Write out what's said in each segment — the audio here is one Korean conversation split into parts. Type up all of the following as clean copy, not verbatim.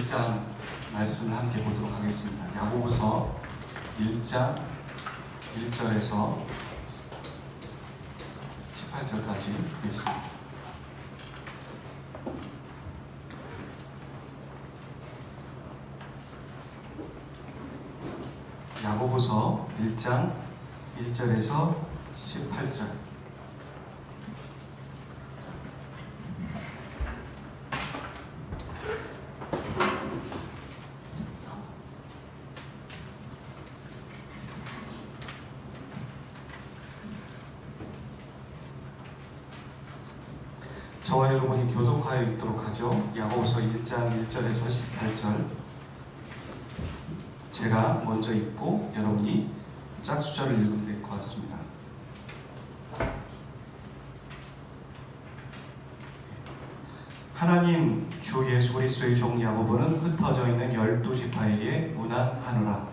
1장 말씀을 함께 보도록 하겠습니다. 야고보서 1장 1절에서 18절까지 보겠습니다. 야고보서 1장 1절에서 18절. 저와 여러분이 교독하여 읽도록 하죠. 야고보서 1장 1절에서 18절. 제가 먼저 읽고 여러분이 짝수절을 읽으면 될 것 같습니다. 하나님 주 예수 그리스도의 종 야고보는 흩어져 있는 12지파에게 문안하노라.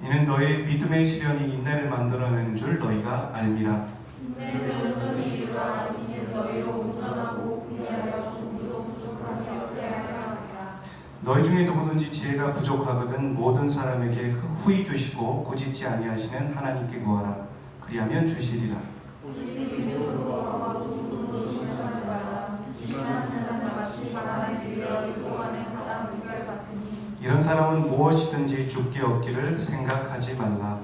이는 너의 믿음의 시련이 인내를 만들어내는 줄 너희가 알미라. 인내는 온전히 이루라. 이는 너희로 온전하고 분리하여 종류도 부족하며 어때하려 하리라. 너희 중에 누구든지 지혜가 부족하거든 모든 사람에게 후히 주시고 꾸짖지 아니하시는 하나님께 구하라. 그리하면 주시리라. 오직 믿음으로 구하고 조금도 심하지 말라. 지시는 자는 마치 바람에 밀려 이동하는 바람 물결 같으니 이런 사람은 무엇이든지 죽게 얻기를 생각하지 말라.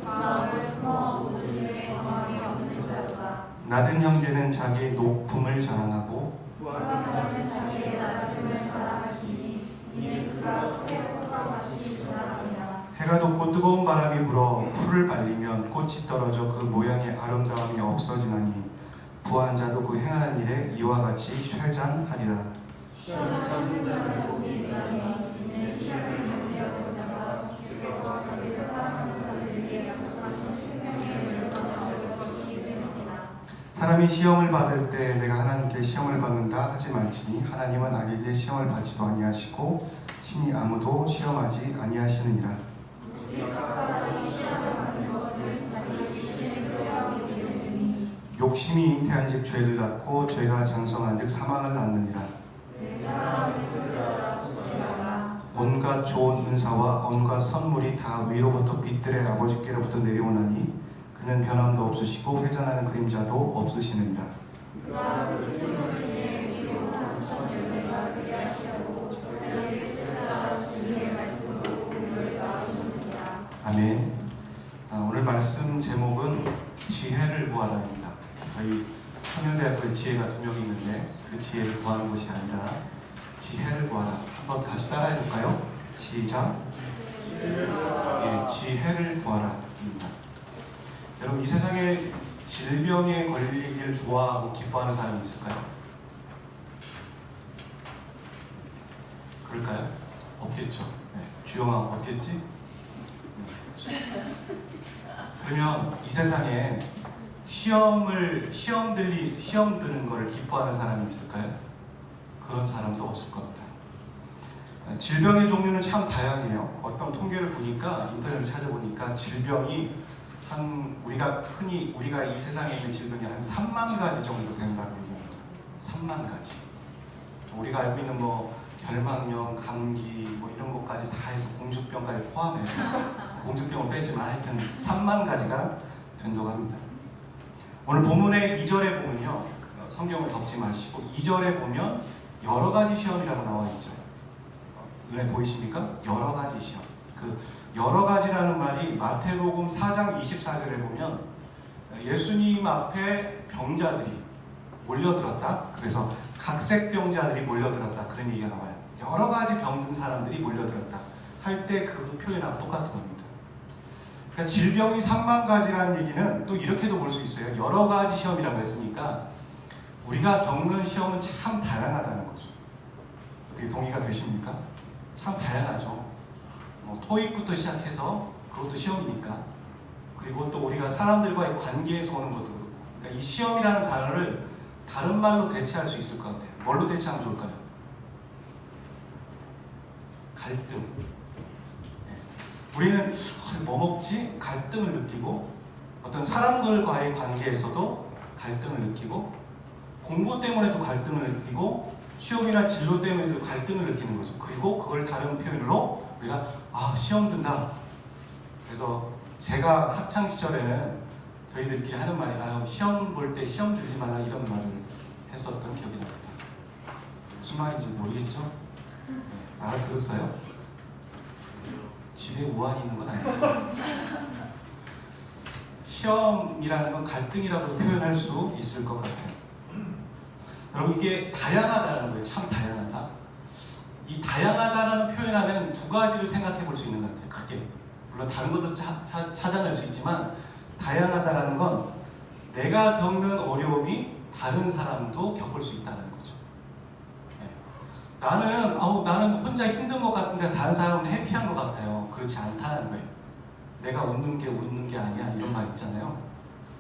마음을 품어 모든 일에 정함이 없는 자로다. 낮은 형제는 자기의 높음을 자랑하고 부하는 자는 자기의 낮음을 자랑하시니 이는 그가 풀의 꽃과 같이 자라느니라. 해가 돋고 뜨거운 바람이 불어 풀을 발리면 꽃이 떨어져 그 모양의 아름다움이 없어지나니 부한 자도 그 행하는 일에 이와 같이 쇠잔하리라. 시험을 찾는 자는 복이 있나니 이는 시험을 견디어낸 자가 주께서 자기를 사랑하는 자를 위해 약속하신 생명의 물건을 얻을 것이기 때문이다. 사람이 시험을 받을 때 내가 하나님께 시험을 받는다 하지 말지니 하나님은 악에게 시험을 받지도 아니하시고 친히 아무도 시험하지 아니하시느니라. 각 사람이 시험을 받는 것을 자기 귀신의 교양이 이르니 욕심이 잉태한즉 죄를 낳고 죄가 장성한즉 사망을 낳느니라. 사람은 그들아 속지 말라. 온갖 좋은 은사와 온갖 선물이 다 위로부터 빛들의 아버지께로부터 내려오나니 그는 변함도 없으시고 회전하는 그림자도 없으시느니라. 그가 그 주님을 중에 위로한 천 열매가 되게 하시려고 저희에게 쓰라 주님의 말씀으로 우리를 낳으셨느니라. 아멘. 오늘 말씀 제목은 지혜를 구하다입니다. 저희 청년대학교에 지혜가 2명이 있는데 그 지혜를 구하는 것이 아니라 지혜를 구하라. 한번 같이 따라해 볼까요? 시작. 예, 지혜를 구하라입니다. 여러분 이 세상에 질병에 걸리기를 좋아하고 기뻐하는 사람이 있을까요? 그럴까요? 없겠죠. 네. 주영아 없겠지? 그러면 이 세상에 시험 드는 거를 기뻐하는 사람이 있을까요? 그런 사람도 없을 겁니다. 질병의 종류는 참 다양해요. 어떤 통계를 보니까 인터넷을 찾아보니까 질병이 우리가 이 세상에 있는 질병이 한 3만 가지 정도 된다고 얘기합니다. 3만 가지. 우리가 알고 있는 결막염, 감기 이런 것까지 다 해서 공주병까지 포함해서 공주병은 빼지만 하여튼 3만 가지가 된다고 합니다. 오늘 본문의 2절에 보면요. 성경을 덮지 마시고 2절에 보면 여러 가지 시험이라고 나와 있죠. 눈에 보이십니까? 여러 가지 시험. 그 여러 가지라는 말이 마태복음 4장 24절에 보면 예수님 앞에 병자들이 몰려들었다. 그래서 각색병자들이 몰려들었다. 그런 얘기가 나와요. 여러 가지 병든 사람들이 몰려들었다. 할 때 그 표현하고 똑같은 겁니다. 그러니까 질병이 3만 가지라는 얘기는 또 이렇게도 볼 수 있어요. 여러 가지 시험이라고 했으니까 우리가 겪는 시험은 참 다양하다는 거죠. 어떻게 동의가 되십니까? 참 다양하죠. 토익부터 시작해서 그것도 시험이니까. 그리고 또 우리가 사람들과의 관계에서 오는 것도 그렇고. 그러니까 이 시험이라는 단어를 다른 말로 대체할 수 있을 것 같아요. 뭘로 대체하면 좋을까요? 갈등. 우리는 뭐 먹지? 갈등을 느끼고 어떤 사람들과의 관계에서도 갈등을 느끼고, 공부 때문에도 갈등을 느끼고, 취업이나 진로 때문에도 갈등을 느끼는 거죠. 그리고 그걸 다른 표현으로 우리가 시험 든다. 그래서 제가 학창 시절에는 저희들끼리 하는 말이 시험 볼 때 시험 들지 말라 이런 말을 했었던 기억이 납니다. 무슨 말인지 모르겠죠? 알아들었어요? 집에 우환이 있는 건 아니죠? 시험이라는 건 갈등이라고도 표현할 수 있을 것 같아요. 여러분, 이게 다양하다는 거예요. 참 다양하다. 이 다양하다라는 표현하면 두 가지를 생각해 볼 수 있는 것 같아요. 크게. 물론 다른 것도 찾아낼 수 있지만, 다양하다라는 건 내가 겪는 어려움이 다른 사람도 겪을 수 있다는 거죠. 네. 나는 혼자 힘든 것 같은데 다른 사람은 해피한 것 같아요. 그렇지 않다는 거예요. 내가 웃는 게 아니야, 이런 말 있잖아요.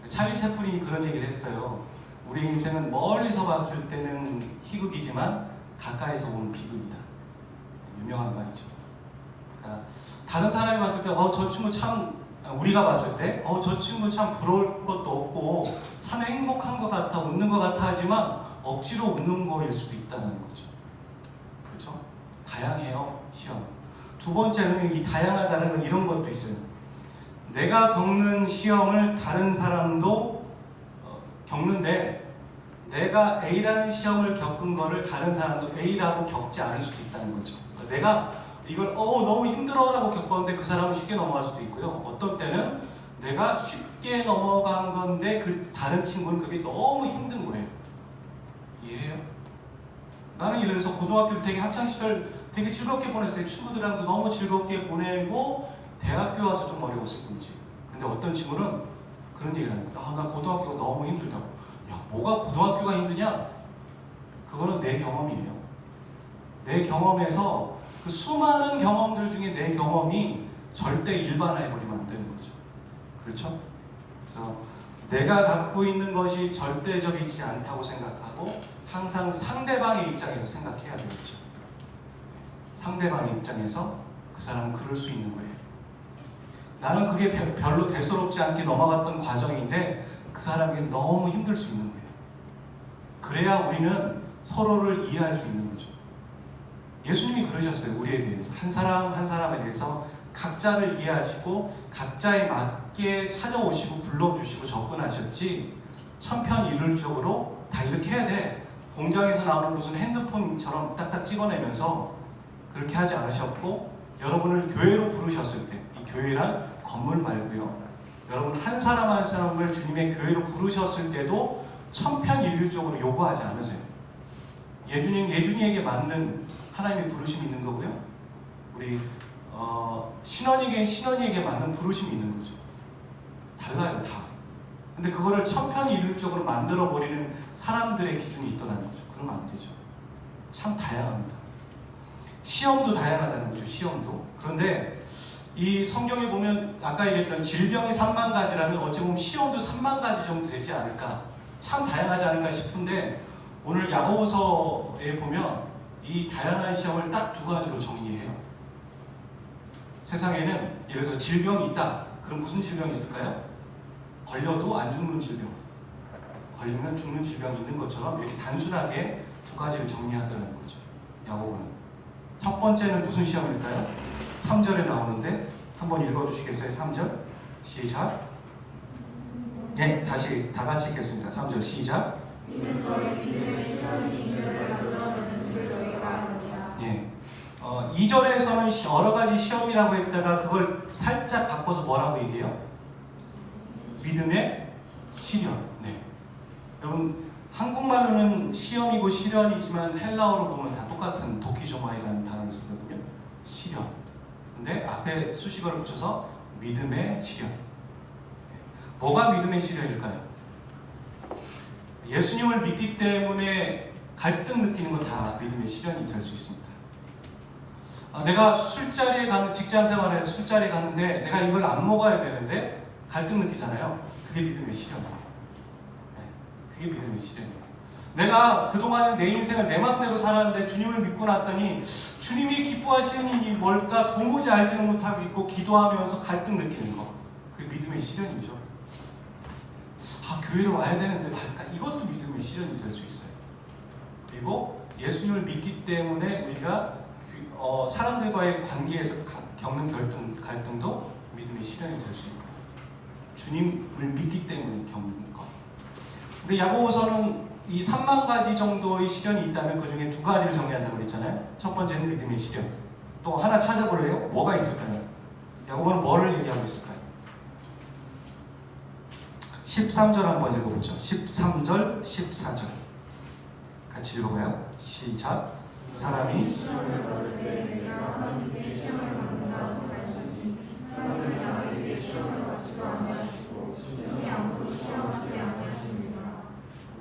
찰리 채플린이 그런 얘기를 했어요. 우리 인생은 멀리서 봤을 때는 희극이지만 가까이서 보면 비극이다. 유명한 말이죠. 그러니까 다른 사람이 봤을 때 저 친구 참, 우리가 봤을 때 저 친구 참 부러울 것도 없고 참 행복한 것 같아, 웃는 것 같아 하지만 억지로 웃는 거일 수도 있다는 거죠. 그렇죠? 다양해요, 시험. 두 번째는 이 다양하다는 건 이런 것도 있어요. 내가 겪는 시험을 다른 사람도 겪는데, 내가 A라는 시험을 겪은 거를 다른 사람도 A라고 겪지 않을 수도 있다는 거죠. 내가 이걸 너무 힘들어라고 겪었는데 그 사람은 쉽게 넘어갈 수도 있고요. 어떤 때는 내가 쉽게 넘어간 건데 그 다른 친구는 그게 너무 힘든 거예요. 이해해요? 나는 예를 들어서 고등학교 되게 학창시절 되게 즐겁게 보냈어요. 친구들이랑도 너무 즐겁게 보내고 대학교 와서 좀 어려웠을 뿐이지. 근데 어떤 친구는 그런 얘기를 하는 거야. 나 고등학교가 너무 힘들다고. 야, 뭐가 고등학교가 힘드냐? 그거는 내 경험이에요. 내 경험에서 그 수많은 경험들 중에 내 경험이 절대 일반화해버리면 안 되는 거죠. 그렇죠? 그래서 내가 갖고 있는 것이 절대적이지 않다고 생각하고 항상 상대방의 입장에서 생각해야 되겠죠. 상대방의 입장에서 그 사람은 그럴 수 있는 거예요. 나는 그게 별로 대수롭지 않게 넘어갔던 과정인데 그 사람에게 너무 힘들 수 있는 거예요. 그래야 우리는 서로를 이해할 수 있는 거죠. 예수님이 그러셨어요. 우리에 대해서 한 사람 한 사람에 대해서 각자를 이해하시고 각자에 맞게 찾아오시고 불러주시고 접근하셨지, 천편일률적으로 다 이렇게 해야 돼, 공장에서 나오는 무슨 핸드폰처럼 딱딱 찍어내면서 그렇게 하지 않으셨고, 여러분을 교회로 부르셨을 때, 이 교회란 건물 말고요, 여러분 한 사람 한 사람을 주님의 교회로 부르셨을 때도 천편일률적으로 요구하지 않으세요. 예준이에게 맞는 하나님의 부르심이 있는 거고요, 우리 신원이에게 맞는 부르심이 있는 거죠. 달라요, 다. 근데 그거를 천편일률적으로 만들어버리는 사람들의 기준이 있더라는 거죠. 그러면 안 되죠. 참 다양합니다. 시험도 다양하다는 거죠. 시험도. 그런데 이 성경에 보면 아까 얘기했던 질병이 3만 가지라면 어찌 보면 시험도 3만 가지 정도 되지 않을까, 참 다양하지 않을까 싶은데, 오늘 야고보서에 보면 이 다양한 시험을 딱 두 가지로 정리해요. 세상에는 예를 들어서 질병이 있다. 그럼 무슨 질병이 있을까요? 걸려도 안 죽는 질병, 걸리면 죽는 질병이 있는 것처럼 이렇게 단순하게 두 가지를 정리하더라는 거죠. 야고보는. 첫 번째는 무슨 시험일까요? 3절에 나오는데 한번 읽어주시겠어요? 3절 시작. 네, 다시 다 같이 읽겠습니다. 3절 시작. 이는 저희 믿음의 시험이 인들을 만들어내는 줄 너희가 아느냐. 예. 2절에서는 여러 가지 시험이라고 했다가 그걸 살짝 바꿔서 뭐라고 얘기해요? 믿음의 시련. 네. 여러분, 한국말로는 시험이고 시련이지만 헬라어로 보면 다 똑같은 도키조마이라는 단어를 쓰거든요. 시련. 근데 앞에 수식어를 붙여서 믿음의 시련. 뭐가 믿음의 시련일까요? 예수님을 믿기 때문에 갈등 느끼는 건 다 믿음의 시련이 될 수 있습니다. 내가 술자리에 가는, 직장 생활에서 술자리에 갔는데 내가 이걸 안 먹어야 되는데 갈등 느끼잖아요. 그게 믿음의 시련이에요. 그게 믿음의 시련이에요. 내가 그동안에 내 인생을 내 마음대로 살았는데 주님을 믿고 났더니 주님이 기뻐하시는 일이 뭘까 도무지 알지는 못하고 있고 기도하면서 갈등 느끼는 거, 그게 믿음의 시련이죠. 교회를 와야 되는데 말까? 이것도 믿음의 시련이 될 수 있어요. 그리고 예수님을 믿기 때문에 우리가 사람들과의 관계에서 겪는 갈등도 믿음의 시련이 될 수 있고, 주님을 믿기 때문에 겪는 것. 근데 야고보서는 이 3만 가지 정도의 시련이 있다면 그 중에 2가지를 정리한다고 그랬잖아요. 첫 번째는 믿음의 시련. 또 하나 찾아볼래요? 뭐가 있을까요? 야고보는 뭐를 얘기하고 있을까요? 13절 한번 읽어보죠. 13절, 14절 같이 읽어봐요. 시작. 사람이 시험을 받을 때 하나님께 시험을 받는다 생각하시니 하나님은 양에게 시험을 받지도 아니하시고 능히 아무도 시험하지 아니하십니다.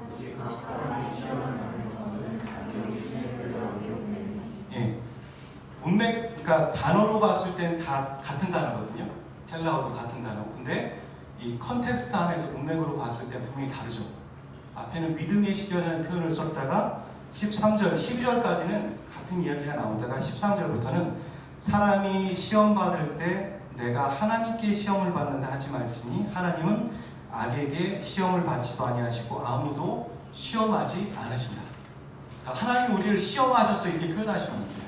오직 각 사람이 시험을 받는 것은 자기 욕심에 끌려 오게 됨이니라. 예, 문맥, 그러니까 단어로 봤을 땐 다 같은 단어거든요. 헬라어도 같은 단어. 근데 이 컨텍스트 안에서 문맥으로 봤을 때 분명히 다르죠. 앞에는 믿음의 시련이라는 표현을 썼다가 13절, 12절까지는 같은 이야기가 나오다가 13절부터는 사람이 시험 받을 때 내가 하나님께 시험을 받는다 하지 말지니 하나님은 악에게 시험을 받지도 아니하시고 아무도 시험하지 않으신다. 그러니까 하나님 우리를 시험하셔서 이렇게 표현하시면 안 돼요.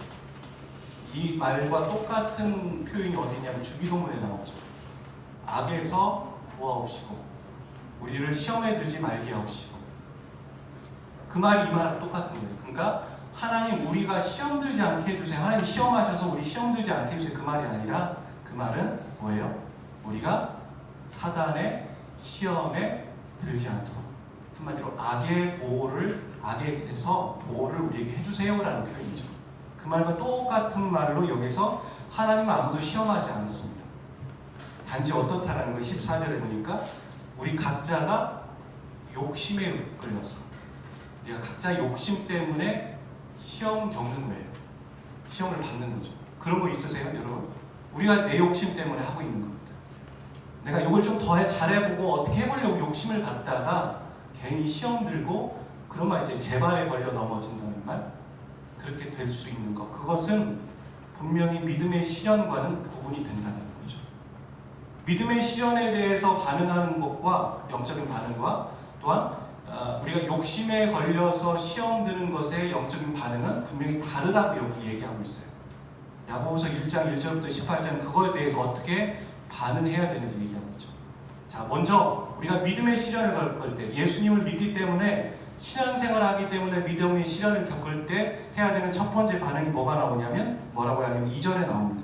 이 말과 똑같은 표현이 어디냐면 주기도문에 나오죠. 악에서 구하옵시고 우리를 시험에 들지 말게 하옵시고. 그 말이 이 말하고 똑같은 거예요. 그러니까 하나님 우리가 시험 들지 않게 해주세요. 하나님 시험하셔서 우리 시험 들지 않게 해주세요. 그 말이 아니라 그 말은 뭐예요? 우리가 사단의 시험에 들지 않도록, 한마디로 악에서 보호를 우리에게 해주세요라는 표현이죠. 그 말과 똑같은 말로 여기서 하나님은 아무도 시험하지 않습니다. 단지 어떻다라는 거 14절에 보니까 우리 각자가 욕심에 끌려서 우리가 각자 욕심 때문에 시험 겪는 거예요. 시험을 받는 거죠. 그런 거 있으세요, 여러분? 우리가 내 욕심 때문에 하고 있는 겁니다. 내가 이걸 좀 더 잘해보고 어떻게 해보려고 욕심을 갖다가 괜히 시험 들고 그러면 이제 재발에 걸려 넘어진다는 말, 그렇게 될 수 있는 것, 그것은 분명히 믿음의 시련과는 구분이 된다는 거죠. 믿음의 시련에 대해서 반응하는 것과 영적인 반응과 또한 우리가 욕심에 걸려서 시험 드는 것의 영적인 반응은 분명히 다르다고 여기 얘기하고 있어요. 야고보서 1장 1절부터 18장 그거에 대해서 어떻게 반응해야 되는지 얘기하고 있죠. 자, 먼저 우리가 믿음의 시련을 겪을 때, 예수님을 믿기 때문에 신앙생활을 하기 때문에 믿음의 시련을 겪을 때 해야 되는 첫 번째 반응이 뭐가 나오냐면 뭐라고 하냐면 2절에 나옵니다.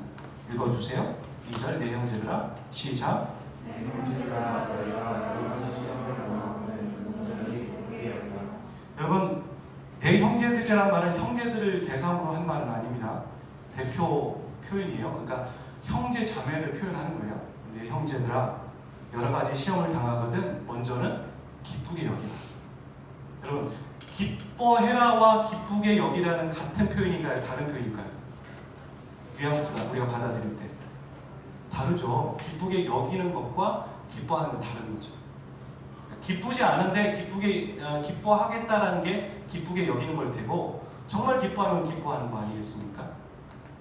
읽어주세요. 2절 내 형제들아 시작. 내 형제들아 너희가 모든 시험을 넘어오는 동전이 복이 없다. 여러분, 내 형제들이라는 말은 형제들을 대상으로 한 말은 아닙니다. 대표 표현이에요. 그러니까 형제 자매를 표현하는 거예요. 내 형제들아 여러 가지 시험을 당하거든 먼저는 기쁘게 여기라. 여러분, 기뻐해라와 기쁘게 여기라는 같은 표현인가요? 다른 표현일까요? 뉘앙스가 우리가 받아들일 때 다르죠. 기쁘게 여기는 것과 기뻐하는 건 다른 거죠. 기쁘지 않은데 기뻐하겠다라는 게 기쁘게 여기는 걸 테고, 정말 기뻐하면 기뻐하는 거 아니겠습니까?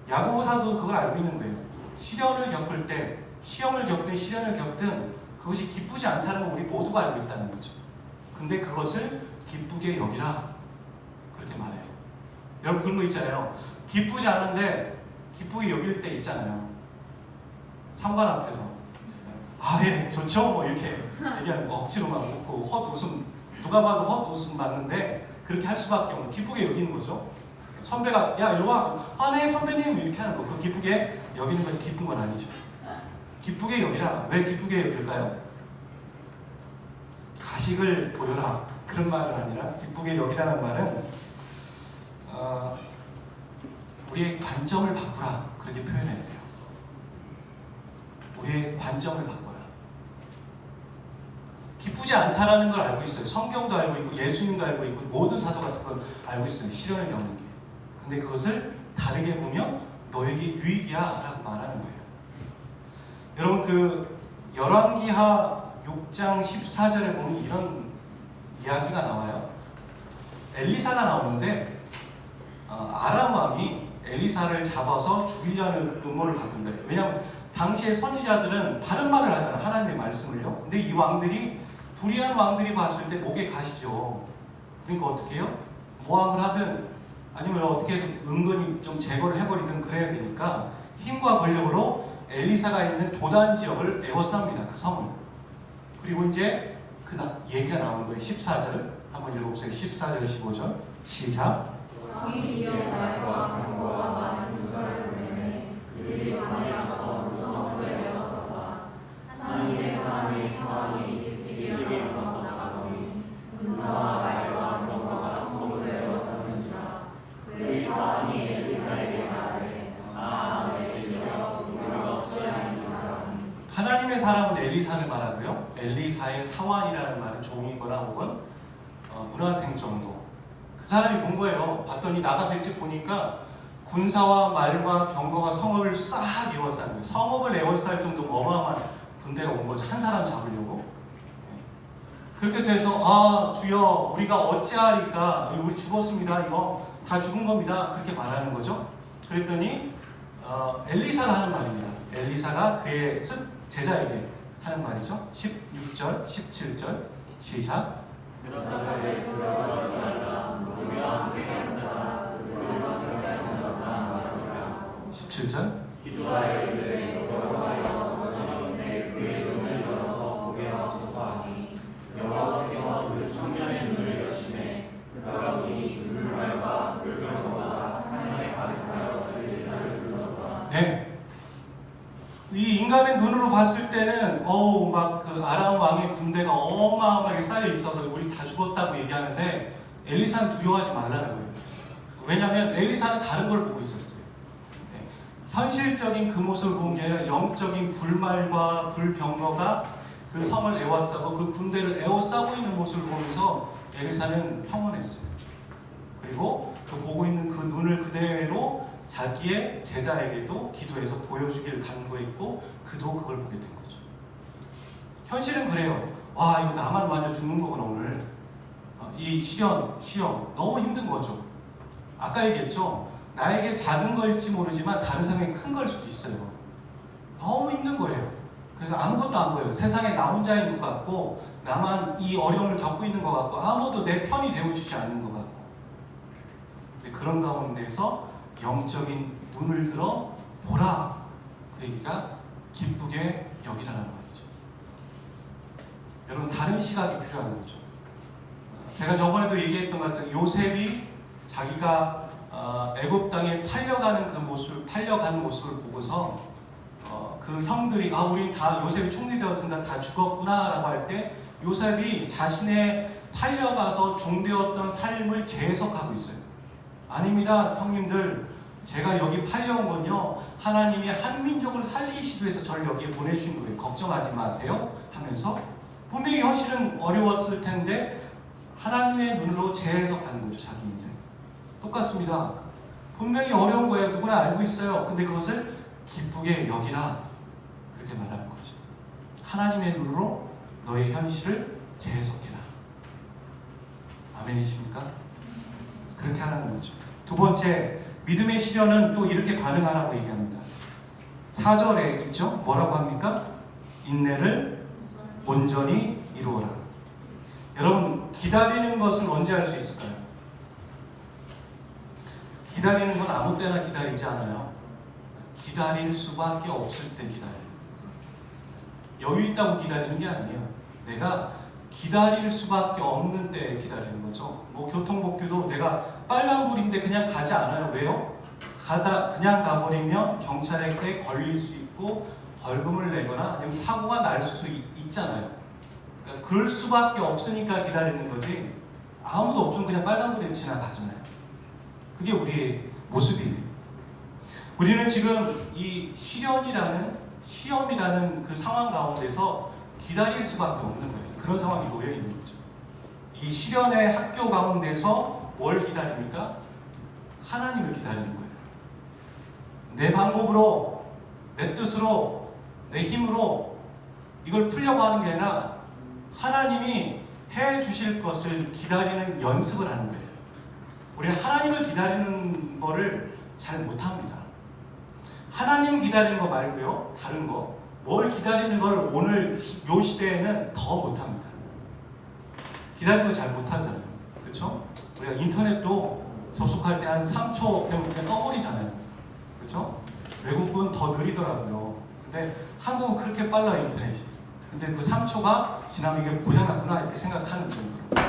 야고보사도 그걸 알고 있는 거예요. 시련을 겪을 때, 시험을 겪든 시련을 겪든 그것이 기쁘지 않다는 걸 우리 모두가 알고 있다는 거죠. 근데 그것을 기쁘게 여기라 그렇게 말해요. 여러분 그런 거 있잖아요. 기쁘지 않은데 기쁘게 여길 때 있잖아요. 상관 앞에서 예 좋죠 뭐 이렇게 얘기하는 거 억지로 막 웃고 헛웃음, 누가 봐도 헛웃음 맞는데 그렇게 할 수밖에 없는, 기쁘게 여기는 거죠. 선배가 야 이리 와, 네 선배님 이렇게 하는 거, 그 기쁘게 여기는 것이 기쁜 건 아니죠. 기쁘게 여기라. 왜 기쁘게 여길까요? 가식을 보여라 그런 말은 아니라 기쁘게 여기라는 말은 우리의 관점을 바꾸라 그렇게 표현해야 돼요. 우리의 관점을 바꿔라. 기쁘지 않다라는 걸 알고 있어요. 성경도 알고 있고 예수님도 알고 있고 모든 사도 같은 걸 알고 있어요. 시련을 겪는 게. 근데 그것을 다르게 보면 너에게 유익이야 라고 말하는 거예요. 여러분 그 열왕기하 6장 14절에 보면 이런 이야기가 나와요. 엘리사가 나오는데 아람 왕이 엘리사를 잡아서 죽이려는 음모를 갖는 거예요. 왜냐하면 당시의 선지자들은 바른 말을 하잖아요. 하나님의 말씀을요. 근데 이 왕들이 불의한 왕들이 봤을 때 목에 가시죠. 그러니까 어떻게 해요? 모함을 하든 아니면 어떻게 해서 은근히 좀 제거를 해버리든 그래야 되니까 힘과 권력으로 엘리사가 있는 도단 지역을 에워쌉니다. 그 성을. 그리고 이제 그 얘기가 나오는 거예요. 14절 한번 읽어보세요. 14절 15절 시작. 왕이 이어 말과 병거와 많은 군사를 보내매 그들이 밤에 가서 그 성을 에워쌌다. 하나님의 사람이 상황이 일찍이 나가보니 군사와 말과 병거가 성을 에워쌌는지라. 그의 사람이 엘리사에게 말하되 내 주여 우리가 어찌하리이까. 하나님의 사람은 엘리사를 말하고요. 엘리사의 사환이라는 말은 종이거나 혹은 문화생 정도. 그 사람이 본 거예요. 봤더니 나가서 일찍 보니까 군사와 말과 병거가 성읍을 싹 에워싸는 거예요. 성읍을 에워쌀 정도 어마어마한 군대가 온 거죠. 한 사람 잡으려고. 그렇게 돼서 주여 우리가 어찌하리까. 우리 죽었습니다. 이거 다 죽은 겁니다. 그렇게 말하는 거죠. 그랬더니 엘리사가 하는 말입니다. 엘리사가 그의 제자에게 하는 말이죠. 16절, 17절 시작. 17절 기도하여 이르되 여호와여 너는 그의 눈을 열어서 보게 하소서. 여호와께서 그 청년의 눈을 여시매 그가 보니 불말과 불병거가 산에 가득하여 엘리사를 불렀더라. 네. 이 인간의 눈으로 봤을 때는 막 그 아람 왕의 군대가 어마어마하게 쌓여 있어서 우리 다 죽었다고 얘기하는데 엘리사는 두려워하지 말라는 거예요. 왜냐하면 엘리사는 다른 걸 보고 있었어요. 네. 현실적인 그 모습을 본 게 아니라 영적인 불말과 불병거가 그 성을 에워싸고 그 군대를 에워싸고 있는 모습을 보면서 엘리사는 평온했어요. 그리고 그 보고 있는 그 눈을 그대로 자기의 제자에게도 기도해서 보여주길 간구했고 그도 그걸 보게 된 거죠. 현실은 그래요. 이거 나만 완전 죽는 거구나 오늘. 이 시험 너무 힘든 거죠. 아까 얘기했죠. 나에게 작은 거일지 모르지만 다른 사람에게 큰 거일 수도 있어요. 너무 힘든 거예요. 그래서 아무것도 안 보여요. 세상에 나 혼자인 것 같고 나만 이 어려움을 겪고 있는 것 같고 아무도 내 편이 되어주지 않는 것 같고 그런 가운데서 영적인 눈을 들어 보라. 그 얘기가 기쁘게 여기라는 말이죠. 여러분 다른 시각이 필요한 거죠. 제가 저번에도 얘기했던 것 같은 요셉이 자기가 애굽 땅에 팔려가는 모습을 보고서 그 형들이 우린 다 요셉이 총리되었으니까 다 죽었구나라고 할 때 요셉이 자신의 팔려가서 종되었던 삶을 재해석하고 있어요. 아닙니다, 형님들. 제가 여기 팔려온 건요 하나님이 한 민족을 살리시기 위해서 저를 여기에 보내주신 거예요. 걱정하지 마세요 하면서 분명히 현실은 어려웠을 텐데 하나님의 눈으로 재해석하는 거죠. 자기 인생 똑같습니다. 분명히 어려운 거예요. 누구나 알고 있어요. 근데 그것을 기쁘게 여기라 그렇게 말하는 거죠. 하나님의 눈으로 너의 현실을 재해석해라. 아멘이십니까? 그렇게 하라는 거죠. 두 번째, 믿음의 시련은 또 이렇게 반응하라고 얘기합니다. 4절에 있죠? 뭐라고 합니까? 인내를 온전히 이루어라. 여러분, 기다리는 것은 언제 할 수 있을까요? 기다리는 건 아무 때나 기다리지 않아요. 기다릴 수밖에 없을 때 기다려요. 여유 있다고 기다리는 게 아니에요. 내가 기다릴 수밖에 없는 때에 기다리는 거죠. 교통법규도 내가 빨간불인데 그냥 가지 않아요. 왜요? 그냥 가버리면 경찰에게 걸릴 수 있고 벌금을 내거나 아니면 사고가 날 수 있잖아요. 그러니까 그럴 수밖에 없으니까 기다리는 거지 아무도 없으면 그냥 빨간불에 지나가잖아요. 그게 우리의 모습이에요. 우리는 지금 이 시험이라는 그 상황 가운데서 기다릴 수밖에 없는 거예요. 그런 상황이 놓여 있는 거죠. 이 시련의 학교 가운데서 뭘 기다립니까? 하나님을 기다리는 거예요. 내 방법으로, 내 뜻으로, 내 힘으로 이걸 풀려고 하는 게 아니라 하나님이 해 주실 것을 기다리는 연습을 하는 거예요. 우리는 하나님을 기다리는 거를 잘 못합니다. 하나님 기다리는 거 말고요. 다른 거. 뭘 기다리는 걸 오늘 요 시대에는 더 못합니다. 기다리는 거 잘 못하잖아요. 그렇죠? 우리가 인터넷도 접속할 때 한 3초 되면 그냥 떠버리잖아요. 그렇죠? 외국은 더 느리더라고요. 근데 한국은 그렇게 빨라요, 인터넷이. 근데 그 3초가 지나면 이게 고장났구나 이렇게 생각하는 정도로.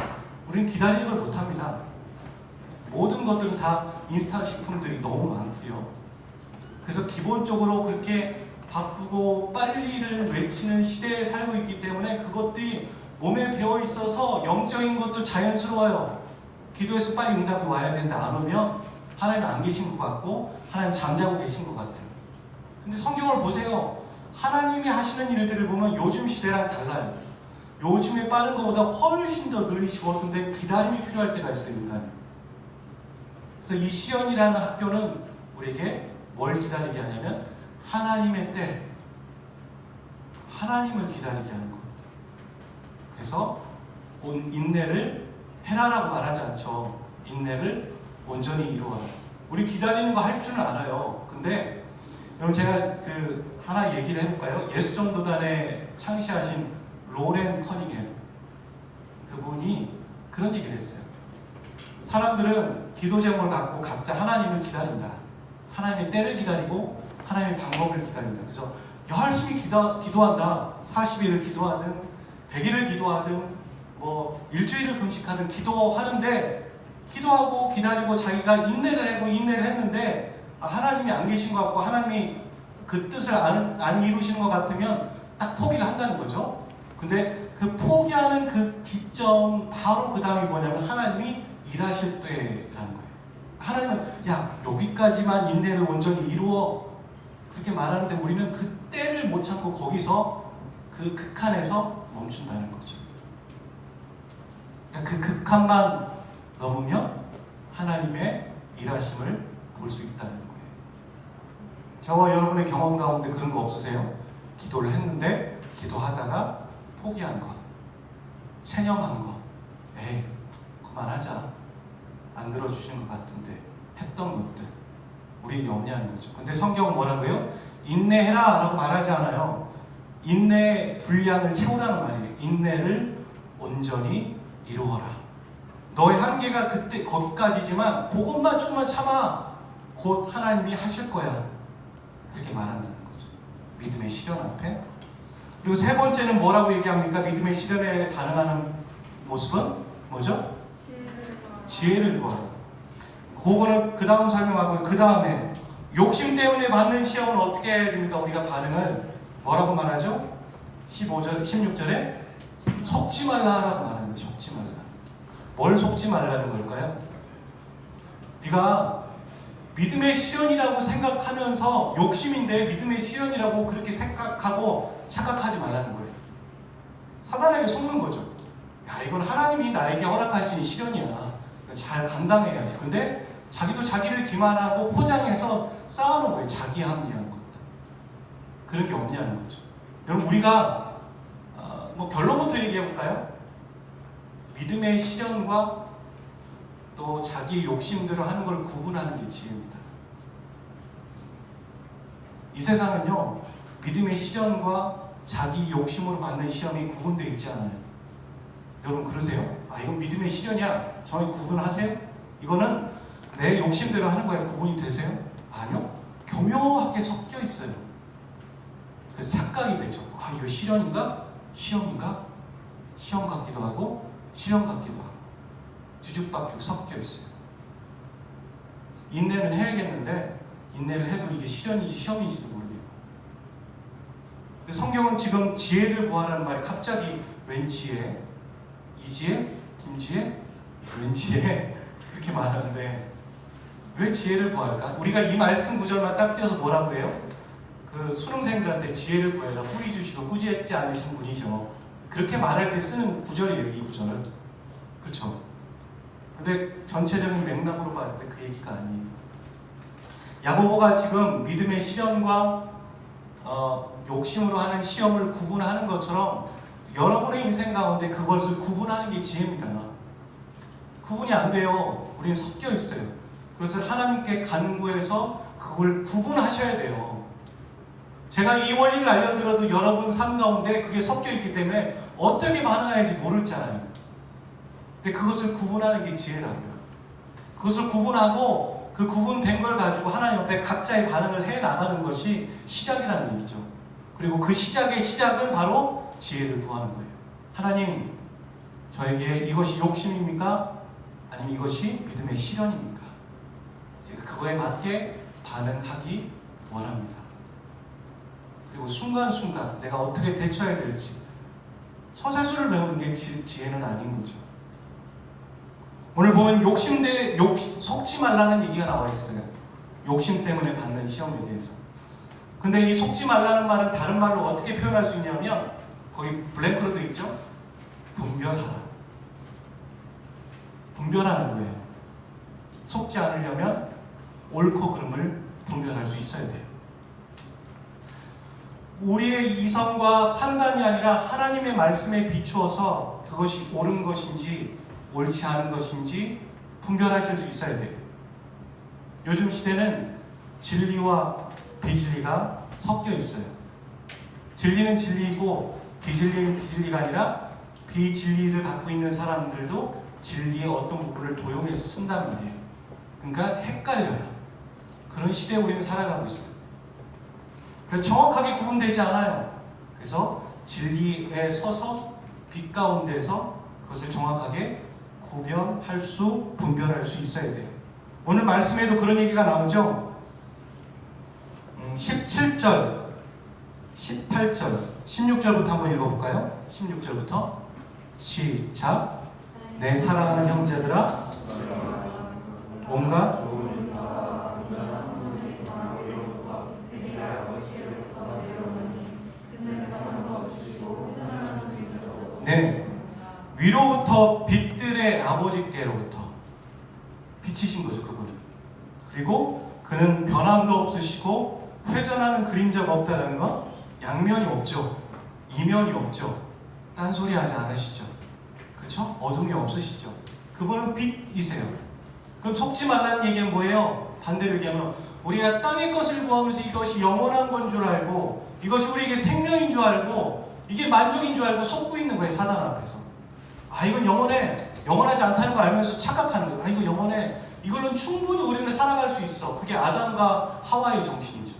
우리는 기다리는 걸 못합니다. 모든 것들은 다 인스타 식품들이 너무 많고요. 그래서 기본적으로 그렇게 바쁘고 빨리를 외치는 시대에 살고 있기 때문에 그것들이 몸에 배어 있어서 영적인 것도 자연스러워요. 기도해서 빨리 응답이 와야 되는데 안 오면 하나님 안 계신 것 같고 하나님 잠자고 계신 것 같아요. 근데 성경을 보세요. 하나님이 하시는 일들을 보면 요즘 시대랑 달라요. 요즘에 빠른 것보다 훨씬 더 느리시고 근데 기다림이 필요할 때가 있어요, 인간이. 그래서 이 시연이라는 학교는 우리에게 뭘 기다리게 하냐면 하나님의 때, 하나님을 기다리게 하는 겁니다. 그래서 인내를 해라라고 말하지 않죠. 인내를 온전히 이루어라. 우리 기다리는 거 할 줄은 알아요. 근데 여러분 제가 하나 얘기를 해볼까요? 예수전도단에 창시하신 로렌 커닝햄 그분이 그런 얘기를 했어요. 사람들은 기도 제목을 갖고 각자 하나님을 기다린다. 하나님의 때를 기다리고 하나님의 방법을 기다린다. 그래서 열심히 기도한다. 40일을 기도하든 100일을 기도하든 뭐 일주일을 금식하든 기도하는데 기도하고 기다리고 자기가 인내를 하고 인내를 했는데 하나님이 안 계신 것 같고 하나님이 그 뜻을 안 이루시는 것 같으면 딱 포기를 한다는 거죠. 근데 그 포기하는 그 기점 바로 그 다음이 뭐냐면 하나님이 일하실 때라는 거예요. 하나님은 야 여기까지만 인내를 온전히 이루어 그렇게 말하는데 우리는 그 때를 못 참고 거기서 그 극한에서 멈춘다는 거죠. 그러니까 그 극한만 넘으면 하나님의 일하심을 볼 수 있다는 거예요. 저와 여러분의 경험 가운데 그런 거 없으세요? 기도를 했는데 기도하다가 포기한 거, 체념한 거, 에이 그만하자, 안 들어주시는 것 같은데 했던 것들 우리에게 없냐는 거죠. 근데 성경은 뭐라고요? 인내해라 라고 말하지 않아요. 인내 분량을 채우라는 말이에요. 인내를 온전히 이루어라. 너의 한계가 그때 거기까지지만 그것만 조금만 참아. 곧 하나님이 하실 거야. 그렇게 말한다는 거죠. 믿음의 시련 앞에. 그리고 세 번째는 뭐라고 얘기합니까? 믿음의 시련에 반응하는 모습은 뭐죠? 지혜를 구하라. 그거는 그 다음 설명하고 그 다음에 욕심 때문에 받는 시험은 어떻게 해야 됩니까? 우리가 반응을 뭐라고 말하죠? 16절에 속지 말라라고 말하는 거예요. 속지 말라. 뭘 속지 말라는 걸까요? 네가 믿음의 시련이라고 생각하면서 욕심인데 믿음의 시련이라고 그렇게 생각하고 착각하지 말라는 거예요. 사단에게 속는 거죠. 야 이건 하나님이 나에게 허락하신 시련이야. 잘 감당해야지. 근데 자기도 자기를 기만하고 포장해서 쌓아놓은 거예요. 자기 합리한 것들. 그런 게 없냐는 거죠. 여러분 우리가 뭐 결론부터 얘기해볼까요? 믿음의 시련과 또 자기 욕심대로 하는 걸 구분하는 게 지혜입니다. 이 세상은요 믿음의 시련과 자기 욕심으로 받는 시험이 구분되어 있지 않아요. 여러분 그러세요? 아 이건 믿음의 시련이야. 정확히 구분하세요? 이거는 내 욕심대로 하는 거야. 구분이 되세요? 아니요. 교묘하게 섞여 있어요. 그래서 착각이 되죠. 아 이거 시련인가? 시험인가? 시험 같기도 하고 시험 같기도 하고 뒤죽박죽 섞여 있어요. 인내는 해야겠는데 인내를 해도 이게 시련인지 시험인지도 모르겠고. 근데 성경은 지금 지혜를 구하라는 말이 갑자기 웬 지혜? 이지혜? 김지혜? 웬 지혜? 이렇게 말하는데 왜 지혜를 구할까? 우리가 이 말씀 구절만 딱 떼어서 뭐라고 해요? 그 수능생들한테 지혜를 구해라. 후리 주시고 꾸짖지 않으신 분이죠. 그렇게 말할 때 쓰는 구절이에요. 이 구절은. 그렇죠? 근데 전체적인 맥락으로 봤을 때 그 얘기가 아니에요. 야고보가 지금 믿음의 시련과 욕심으로 하는 시험을 구분하는 것처럼 여러분의 인생 가운데 그것을 구분하는 게 지혜입니다. 구분이 안 돼요. 우리는 섞여 있어요. 그것을 하나님께 간구해서 그걸 구분하셔야 돼요. 제가 이 원리를 알려드려도 여러분 삶 가운데 그게 섞여 있기 때문에 어떻게 반응해야지 모르잖아요. 근데 그것을 구분하는 게 지혜라고요. 그것을 구분하고 그 구분된 걸 가지고 하나님 앞에 각자의 반응을 해 나가는 것이 시작이라는 얘기죠. 그리고 그 시작의 시작은 바로 지혜를 구하는 거예요. 하나님, 저에게 이것이 욕심입니까? 아니면 이것이 믿음의 실현입니까? 제가 그거에 맞게 반응하기 원합니다. 그리고 순간순간 내가 어떻게 대처해야 될지 서세수를 배우는 게 지혜는 아닌 거죠. 오늘 보면 속지 말라는 얘기가 나와 있어요. 욕심 때문에 받는 시험에 대해서. 근데 이 속지 말라는 말은 다른 말로 어떻게 표현할 수 있냐면 거기 블랭크로 되어 있죠? 분별하라. 분별하는 거예요. 속지 않으려면 옳고 그름을 분별할 수 있어야 돼요. 우리의 이성과 판단이 아니라 하나님의 말씀에 비추어서 그것이 옳은 것인지 옳지 않은 것인지 분별하실 수 있어야 돼요. 요즘 시대는 진리와 비진리가 섞여 있어요. 진리는 진리이고 비진리는 비진리가 아니라 비진리를 갖고 있는 사람들도 진리의 어떤 부분을 도용해서 쓴단 말이에요. 그러니까 헷갈려요. 그런 시대에 우리는 살아가고 있어요. 그래서 정확하게 구분되지 않아요. 그래서 진리에 서서 빛 가운데서 그것을 정확하게 분별할 수 있어야 돼요. 오늘 말씀에도 그런 얘기가 나오죠. 17절, 18절, 16절부터 한번 읽어볼까요? 16절부터 시작. 내 사랑하는 형제들아, 온갖 네, 위로부터 빛들의 아버지께로부터 빛이신 거죠, 그분은. 그리고 그는 변함도 없으시고 회전하는 그림자가 없다는 건 양면이 없죠. 이면이 없죠. 딴소리 하지 않으시죠. 그렇죠? 어둠이 없으시죠. 그분은 빛이세요. 그럼 속지 말라는 얘기는 뭐예요? 반대로 얘기하면 우리가 땅의 것을 구하면서 이것이 영원한 건 줄 알고 이것이 우리에게 생명인 줄 알고 이게 만족인 줄 알고 속고 있는 거예요. 사단 앞에서. 아, 이건 영원하지 않다는 걸 알면서 착각하는 거예요. 아, 이거 영원해. 이걸로는 충분히 우리는 살아갈 수 있어. 그게 아담과 하와의 정신이죠.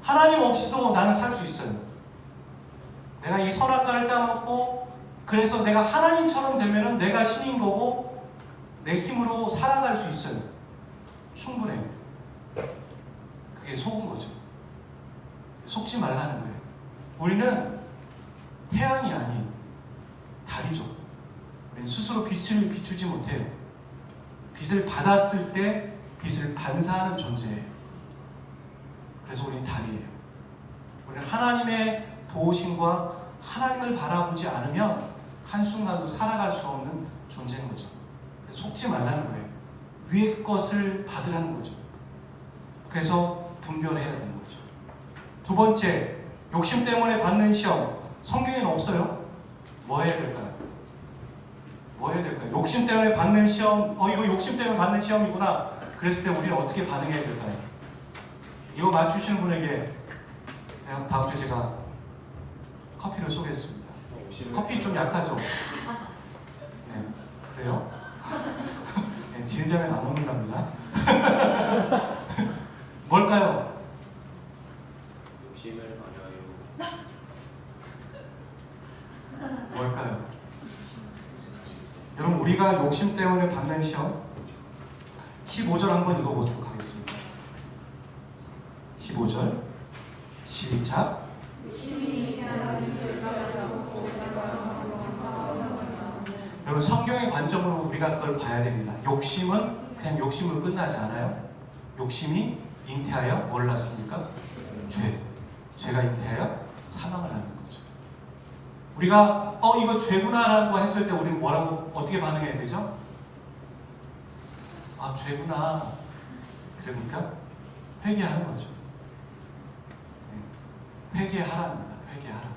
하나님 없이도 나는 살 수 있어요. 내가 이 선악과를 따먹고 그래서 내가 하나님처럼 되면은 내가 신인 거고 내 힘으로 살아갈 수 있어요. 충분해요. 그게 속은 거죠. 속지 말라는 거예요. 우리는 태양이 아닌 달이죠. 우리는 스스로 빛을 비추지 못해요. 빛을 받았을 때 빛을 반사하는 존재예요. 그래서 우리는 달이에요. 우리는 하나님의 도우심과 하나님을 바라보지 않으면 한순간도 살아갈 수 없는 존재인 거죠. 그래서 속지 말라는 거예요. 위의 것을 받으라는 거죠. 그래서 분별해야 되는 거죠. 두 번째, 욕심 때문에 받는 시험. 성경에는 없어요. 뭐 해야 될까요? 뭐 해야 될까요? 욕심 때문에 받는 시험, 이거 욕심 때문에 받는 시험이구나. 그랬을 때 우리는 어떻게 반응해야 될까요? 이거 맞추시는 분에게 다음 주에 제가 커피를 쏘겠습니다. 커피 좀 약하죠? 네, 그래요? 네, 진짜면 안 먹는답니다. 뭘까요? 욕심을 버려요. 뭘까요? 여러분, 우리가 욕심 때문에 받는 시험 15절 한번 읽어보도록 하겠습니다. 15절 시작. 여러분, 성경의 관점으로 우리가 그걸 봐야 됩니다. 욕심은 그냥 욕심으로 끝나지 않아요. 욕심이 잉태하여 뭘 낳습니까? 죄가 잉태하여 사망을 낳는 거죠. 우리가 이거 죄구나라고 했을 때 우리는 뭐라고 어떻게 반응해야 되죠? 아, 죄구나. 그러니까 회개하는 거죠. 회개하랍니다. 회개하라.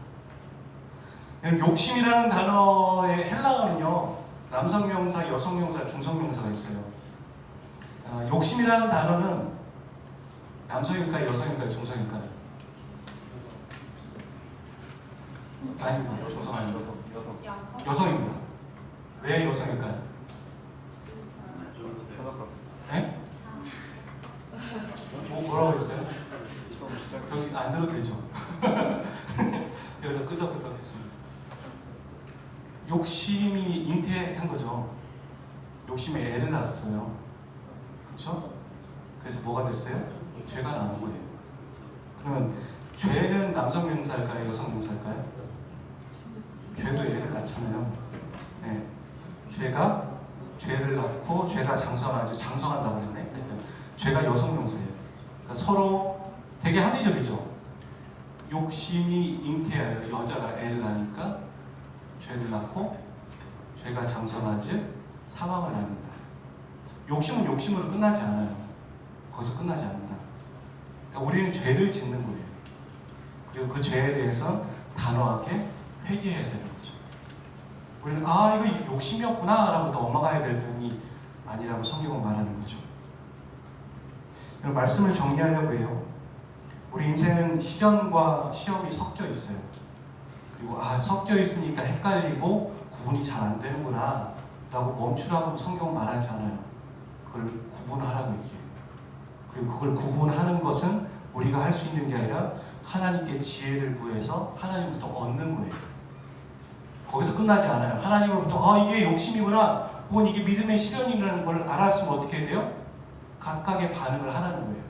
욕심이라는 단어의 헬라어는요, 남성명사, 여성명사, 중성명사가 있어요. 욕심이라는 단어는 남성일까요, 여성일까요, 중성일까요? 아닙니다. 중성 아닙니다. 여성입니다. 왜 여성일까요? 뭐라고 했어요? 저기 안 들어도 되죠? 여기서 끄덕끄덕 했습니다. 욕심이 잉태한 거죠. 욕심에 애를 낳았어요. 그렇죠? 그래서 뭐가 됐어요? 죄가 나온 거예요. 그러면 죄는 남성 명사일까요? 여성 명사일까요? 죄도 애를 낳잖아요. 네. 죄가 죄를 낳고 죄가 장성하죠. 장성한다고 했네. 하여튼 죄가 여성 명사예요. 그러니까 서로 되게 합리적이죠. 욕심이 잉태하여 여자가 애를 낳으니까 죄를 낳고 죄가 장성하지 사망을 낳는다. 욕심은 욕심으로 끝나지 않아요. 거기서 끝나지 않는다. 그러니까 우리는 죄를 짓는 거예요. 그리고 그 죄에 대해서 단호하게 회개해야 되는 거죠. 우리는 이거 욕심이었구나 라고 넘어가야 될 부분이 아니라고 성경은 말하는 거죠. 말씀을 정리하려고 해요. 우리 인생은 시련과 시험이 섞여 있어요. 그리고 섞여 있으니까 헷갈리고 구분이 잘 안 되는구나 라고 멈추라고 성경은 말하지 않아요. 그걸 구분하라고 얘기해요. 그리고 그걸 구분하는 것은 우리가 할 수 있는 게 아니라 하나님께 지혜를 구해서 하나님부터 얻는 거예요. 거기서 끝나지 않아요. 하나님으로부터 이게 욕심이구나 혹은 이게 믿음의 시련이라는 걸 알았으면 어떻게 해야 돼요? 각각의 반응을 하라는 거예요.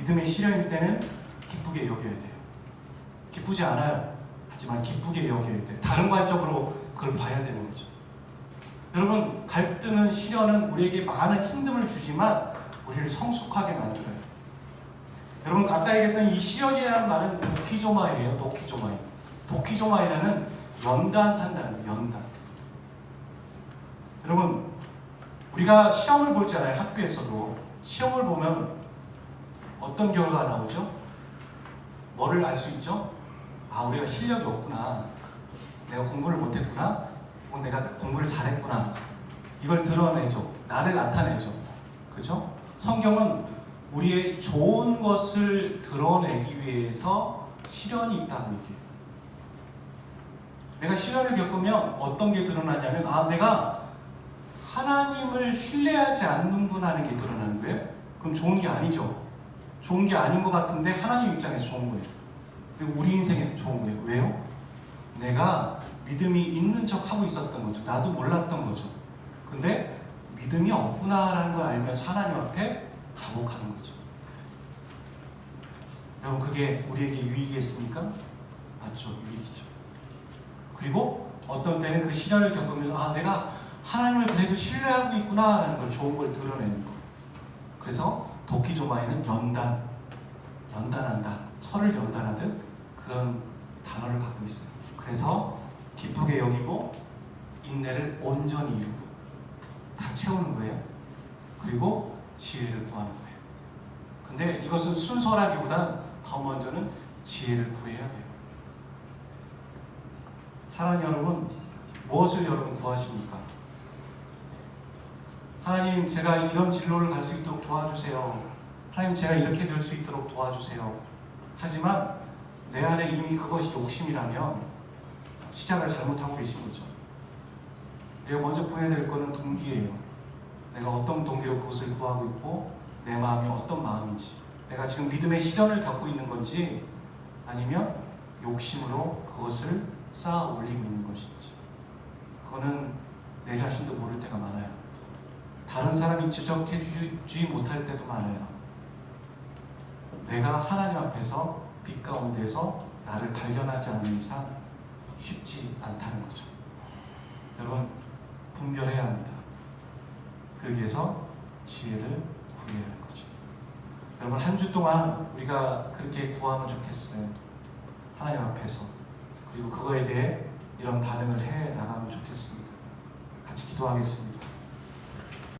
믿음의 시련일 때는 기쁘게 여겨야 돼요. 기쁘지 않아요. 하지만 기쁘게 여겨야 돼요. 다른 관점으로 그걸 봐야 되는 거죠. 여러분, 갈등은 시련은 우리에게 많은 힘듦을 주지만 우리를 성숙하게 만들어요. 여러분, 아까 얘기했던 이 시련이라는 말은 도키조마이에요. 도키조마이. 도키조마이라는 연단한다는 거예요. 연단. 여러분, 우리가 시험을 보잖아요. 학교에서도 시험을 보면 어떤 결과가 나오죠? 뭐를 알 수 있죠? 우리가 실력이 없구나. 내가 공부를 못했구나. 혹은 내가 공부를 잘했구나. 이걸 드러내죠. 나를 나타내죠. 그렇죠? 성경은 우리의 좋은 것을 드러내기 위해서 시련이 있다고 얘기해요. 내가 시련을 겪으면 어떤 게 드러나냐면 내가 하나님을 신뢰하지 않는구나 하는 게 드러나는 거예요. 그럼 좋은 게 아니죠. 좋은 게 아닌 것 같은데 하나님 입장에서 좋은 거예요. 그리고 우리 인생에서 좋은 거예요. 왜요? 내가 믿음이 있는 척 하고 있었던 거죠. 나도 몰랐던 거죠. 근데 믿음이 없구나라는 걸 알면서 하나님 앞에 자복하는 거죠. 여러분, 그게 우리에게 유익이겠습니까? 맞죠. 유익이죠. 그리고 어떤 때는 그 시련을 겪으면서 내가 하나님을 그래도 신뢰하고 있구나라는 걸 좋은 걸 드러내는 거. 그래서 도키조마이는 연단한다. 철을 연단하듯 그런 단어를 갖고 있어요. 그래서 기쁘게 여기고 인내를 온전히 이루고 다 채우는 거예요. 그리고 지혜를 구하는 거예요. 근데 이것은 순서라기보단 더 먼저는 지혜를 구해야 돼요. 사랑하는 여러분, 무엇을 여러분 구하십니까? 하나님, 제가 이런 진로를 갈 수 있도록 도와주세요. 하나님, 제가 이렇게 될 수 있도록 도와주세요. 하지만 내 안에 이미 그것이 욕심이라면 시작을 잘못하고 계신 거죠. 내가 먼저 구해야 될 거는 동기예요. 내가 어떤 동기로 그것을 구하고 있고 내 마음이 어떤 마음인지, 내가 지금 믿음의 시련을 겪고 있는 건지 아니면 욕심으로 그것을 쌓아 올리고 있는 것인지, 그거는 내 자신도 모를 때가 많아요. 다른 사람이 지적해 주지 못할 때도 많아요. 내가 하나님 앞에서 빛 가운데서 나를 발견하지 않는 이상 쉽지 않다는 거죠. 여러분, 분별해야 합니다. 그러기 위해서 지혜를 구해야 할 거죠. 여러분, 한 주 동안 우리가 그렇게 구하면 좋겠어요. 하나님 앞에서. 그리고 그거에 대해 이런 반응을 해 나가면 좋겠습니다. 같이 기도하겠습니다.